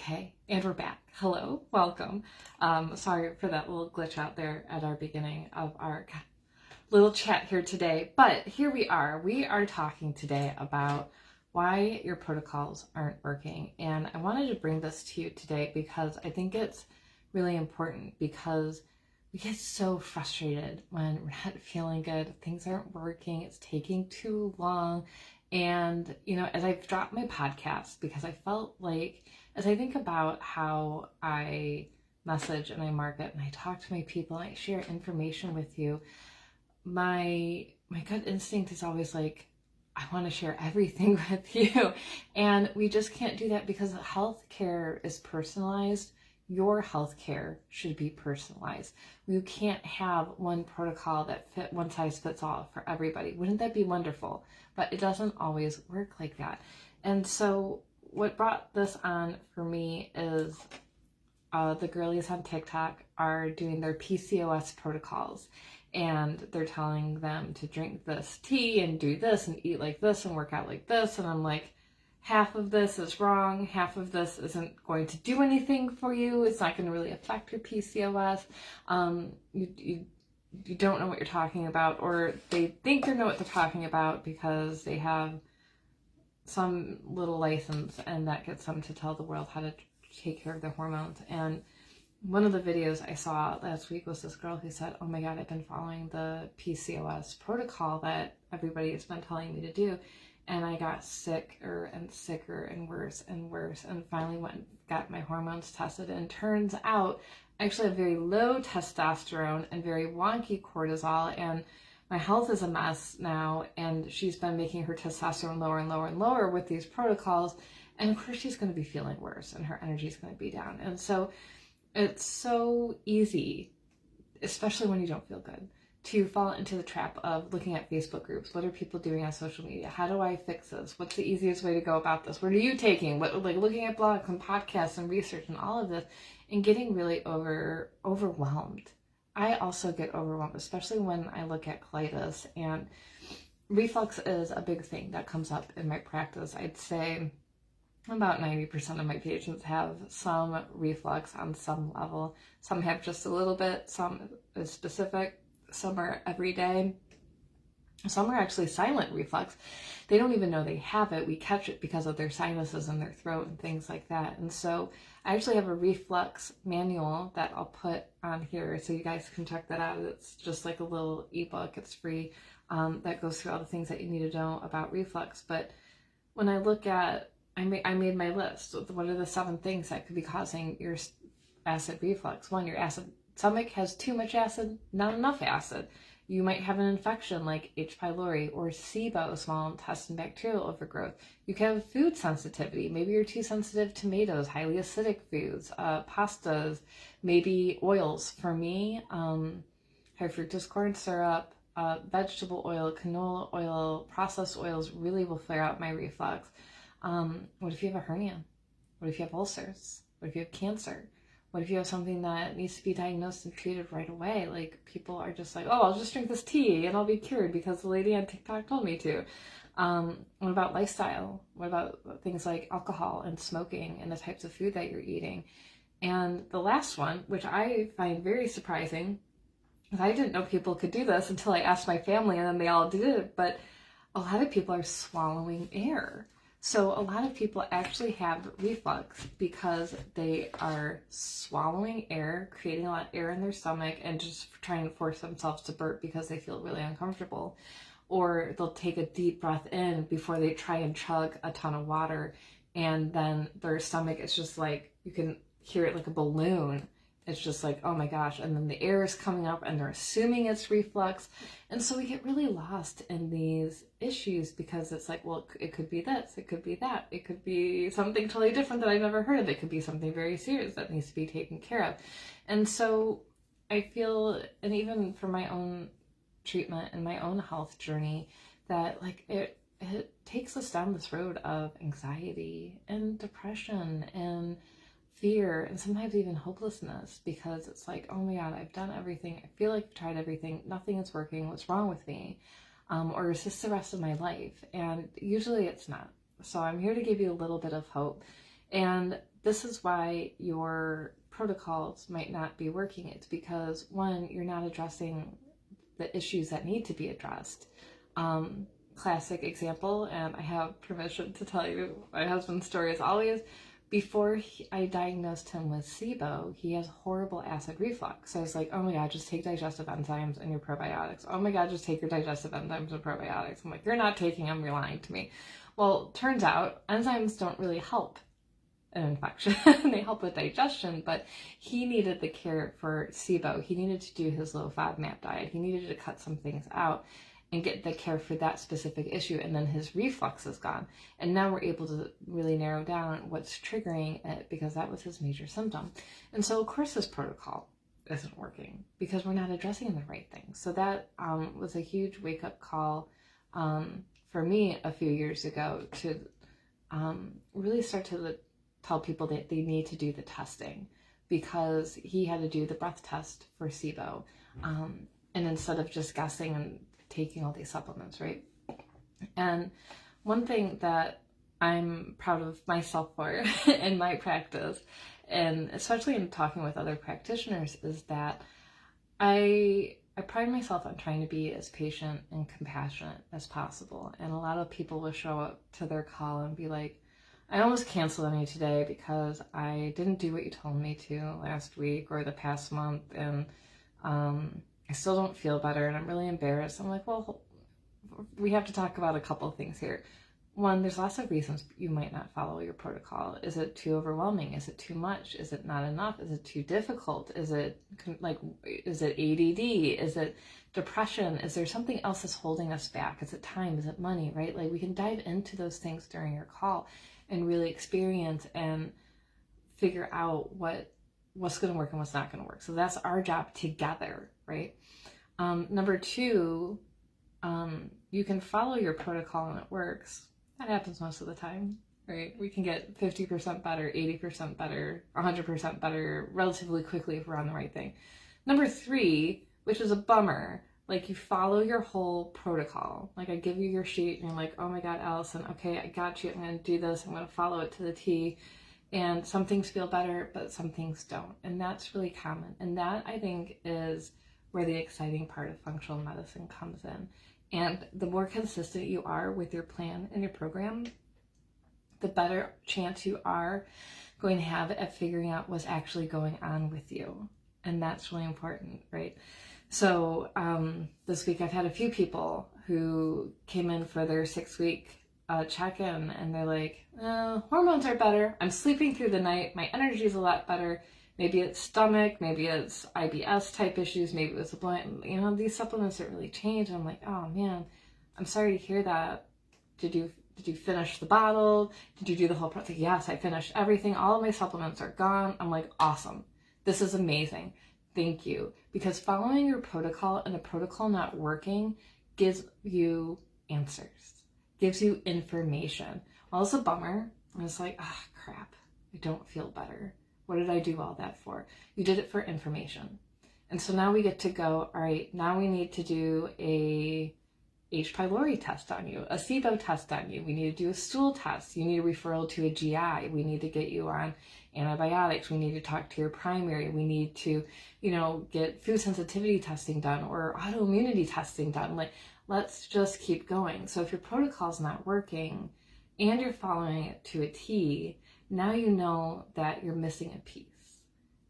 Okay, and we're back. Hello, welcome. Sorry for that little glitch out there at our beginning of our little chat here today, but here we are. We are talking today about why your protocols aren't working, and I wanted to bring this to you today because I think it's really important, because we get so frustrated when we're not feeling good, things aren't working, it's taking too long. And, as I've dropped my podcast, because I felt like, as I think about how I message and I market and I talk to my people and I share information with you, my gut instinct is always like, I want to share everything with you. And we just can't do that because healthcare is personalized. Your healthcare should be personalized. You can't have one protocol that fit one size fits all for everybody. Wouldn't that be wonderful? But it doesn't always work like that. And so what brought this on for me is the girlies on TikTok are doing their PCOS protocols, and they're telling them to drink this tea and do this and eat like this and work out like this. And I'm like, half of this is wrong. Half of this isn't going to do anything for you. It's not going to really affect your PCOS. You don't know what you're talking about, or they think they know what they're talking about because they have some little license, and that gets them to tell the world how to take care of their hormones. And one of the videos I saw last week was this girl who said, oh my God, I've been following the PCOS protocol that everybody has been telling me to do, and I got sicker and sicker and worse, and finally went and got my hormones tested, and turns out I actually have very low testosterone and very wonky cortisol, and my health is a mess now. And she's been making her testosterone lower and lower and lower with these protocols, and of course she's going to be feeling worse and her energy is going to be down. And so it's so easy, especially when you don't feel good, to fall into the trap of looking at Facebook groups. What are people doing on social media? How do I fix this? What's the easiest way to go about this? What are you taking? Looking at blogs and podcasts and research and all of this, and getting really overwhelmed. I also get overwhelmed, especially when I look at colitis, and reflux is a big thing that comes up in my practice. I'd say about 90% of my patients have some reflux on some level. Some have just a little bit, some is specific, some are every day. Some are actually silent reflux. They don't even know they have it. We catch it because of their sinuses and their throat and things like that. And so I actually have a reflux manual that I'll put on here so you guys can check that out. It's just like a little ebook. It's free, that goes through all the things that you need to know about reflux. But when I look at, I made my list. What are the 7 things that could be causing your acid reflux? 1, your acid stomach has too much acid, not enough acid. You might have an infection like H. pylori or SIBO, small intestine bacterial overgrowth. You can have food sensitivity. Maybe you're too sensitive to tomatoes, highly acidic foods, pastas, maybe oils. For me, high fructose corn syrup, vegetable oil, canola oil, processed oils really will flare out my reflux. What if you have a hernia? What if you have ulcers? What if you have cancer? What if you have something that needs to be diagnosed and treated right away? Like, people are just like, oh, I'll just drink this tea and I'll be cured because the lady on TikTok told me to. What about lifestyle? What about things like alcohol and smoking and the types of food that you're eating? And the last one, which I find very surprising, because I didn't know people could do this until I asked my family, and then they all did it, but a lot of people are swallowing air. So a lot of people actually have reflux because they are swallowing air, creating a lot of air in their stomach, and just trying to force themselves to burp because they feel really uncomfortable. Or they'll take a deep breath in before they try and chug a ton of water, and then their stomach is just like, you can hear it like a balloon. It's just like, oh my gosh. And then the air is coming up and they're assuming it's reflux. And so we get really lost in these issues because it's like, well, it could be this, it could be that, it could be something totally different that I've never heard of. It could be something very serious that needs to be taken care of. And so I feel, and even for my own treatment and my own health journey, that like it takes us down this road of anxiety and depression and fear, and sometimes even hopelessness, because it's like, oh my God, I've done everything. I feel like I've tried everything. Nothing is working. What's wrong with me? Or is this the rest of my life? And usually it's not. So I'm here to give you a little bit of hope. And this is why your protocols might not be working. It's because, one, you're not addressing the issues that need to be addressed. Classic example, and I have permission to tell you my husband's story as always. Before I diagnosed him with SIBO, he has horrible acid reflux. So I was like, oh my God, just take digestive enzymes and your probiotics. Oh my God, just take your digestive enzymes and probiotics. I'm like, you're not taking them, you're lying to me. Well, turns out enzymes don't really help an infection. They help with digestion, but he needed the care for SIBO. He needed to do his low FODMAP diet. He needed to cut some things out and get the care for that specific issue, and then his reflux is gone. And now we're able to really narrow down what's triggering it, because that was his major symptom. And so, of course, this protocol isn't working because we're not addressing the right things. So that was a huge wake-up call for me a few years ago to really start to tell people that they need to do the testing, because he had to do the breath test for SIBO. And instead of just guessing and taking all these supplements, right? And one thing that I'm proud of myself for in my practice, and especially in talking with other practitioners, is that I pride myself on trying to be as patient and compassionate as possible. And a lot of people will show up to their call and be like, I almost canceled on you today because I didn't do what you told me to last week or the past month, and I still don't feel better and I'm really embarrassed. I'm like, well, we have to talk about a couple of things here. One, there's lots of reasons you might not follow your protocol. Is it too overwhelming? Is it too much? Is it not enough? Is it too difficult? Is it ADD? Is it depression? Is there something else that's holding us back? Is it time? Is it money, right? Like, we can dive into those things during your call and really experience and figure out what's going to work and what's not going to work. So that's our job together, right? Number two, you can follow your protocol and it works. That happens most of the time, right? We can get 50% better, 80% better, 100% better relatively quickly if we're on the right thing. Number three, which is a bummer, like, you follow your whole protocol. Like, I give you your sheet and you're like, oh my God, Alison, okay, I got you. I'm going to do this. I'm going to follow it to the T. And some things feel better, but some things don't. And that's really common. And that, I think, is where the exciting part of functional medicine comes in. And the more consistent you are with your plan and your program, the better chance you are going to have at figuring out what's actually going on with you. And that's really important, right? So this week I've had a few people who came in for their 6-week check-in, and they're like, hormones are better. I'm sleeping through the night. My energy is a lot better. Maybe it's stomach, maybe it's IBS type issues, maybe it was a blind, these supplements didn't really change. And I'm like, oh man, I'm sorry to hear that. Did you finish the bottle? Did you do the whole process? Yes, I finished everything. All of my supplements are gone. I'm like, awesome. This is amazing. Thank you. Because following your protocol and the protocol not working gives you answers, gives you information. Well, it's a bummer. And it's like, crap, I don't feel better. What did I do all that for? You did it for information. And so now we get to go, all right, now we need to do a H. pylori test on you, a SIBO test on you. We need to do a stool test. You need a referral to a GI. We need to get you on antibiotics. We need to talk to your primary. We need to, get food sensitivity testing done or autoimmunity testing done. Like, let's just keep going. So if your protocol's not working and you're following it to a T, now you know that you're missing a piece.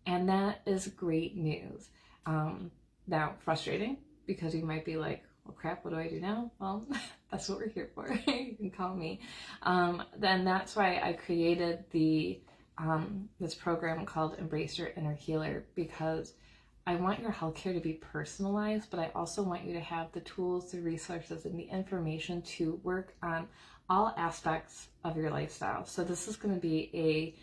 And that is great news. Now, frustrating, because you might be like, well, crap, what do I do now? Well, that's what we're here for. You can call me. Then that's why I created this program called Embrace Your Inner Healer, because I want your healthcare to be personalized, but I also want you to have the tools, the resources, and the information to work on all aspects of your lifestyle. So this is going to be a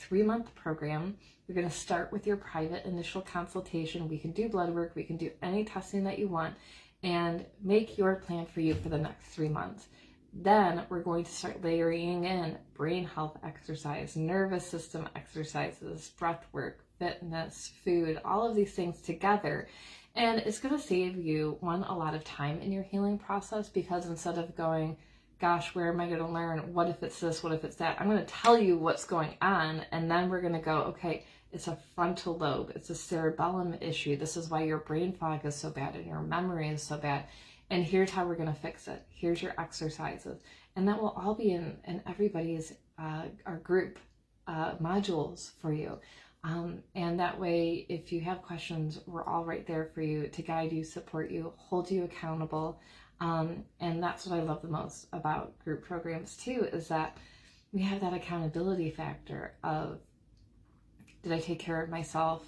3-month program. You're going to start with your private initial consultation. We can do blood work. We can do any testing that you want and make your plan for you for the next 3 months. Then we're going to start layering in brain health exercise, nervous system exercises, breath work, fitness, food, all of these things together. And it's going to save you, one, a lot of time in your healing process, because instead of going, gosh, where am I going to learn? What if it's this? What if it's that? I'm going to tell you what's going on, and then we're going to go, okay, it's a frontal lobe. It's a cerebellum issue. This is why your brain fog is so bad and your memory is so bad. And here's how we're going to fix it. Here's your exercises. And that will all be in everybody's, our group modules for you. And that way, if you have questions, we're all right there for you to guide you, support you, hold you accountable. And that's what I love the most about group programs too, is that we have that accountability factor of, did I take care of myself?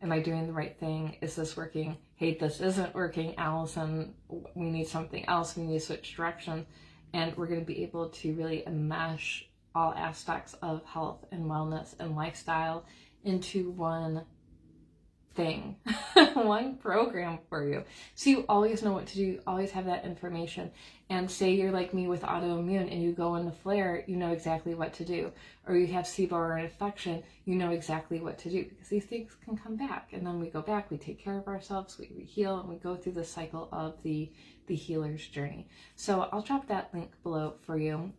Am I doing the right thing? Is this working? Hey, this isn't working, Allison. We need something else. We need to switch directions. And we're going to be able to really enmesh all aspects of health and wellness and lifestyle into one thing, one program for you. So you always know what to do, you always have that information. And say you're like me with autoimmune and you go into flare, you know exactly what to do. Or you have SIBO or an infection, you know exactly what to do, because these things can come back. And then we go back, we take care of ourselves, we heal, and we go through the cycle of the healer's journey. So I'll drop that link below for you.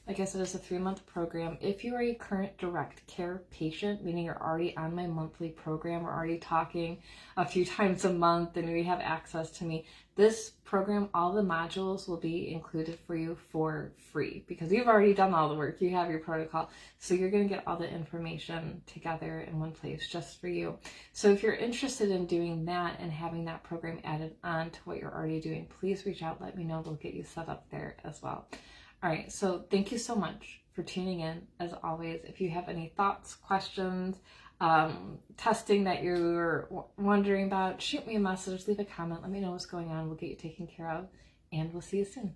Like I said, it's a 3-month program. If you are a current direct care patient, meaning you're already on my monthly program, we're already talking a few times a month and we have access to me, this program, all the modules will be included for you for free, because you've already done all the work. You have your protocol. So you're going to get all the information together in one place just for you. So if you're interested in doing that and having that program added on to what you're already doing, please reach out. Let me know. We'll get you set up there as well. All right. So thank you so much for tuning in. As always, if you have any thoughts, questions, testing that you're wondering about, shoot me a message, leave a comment, let me know what's going on. We'll get you taken care of, and we'll see you soon.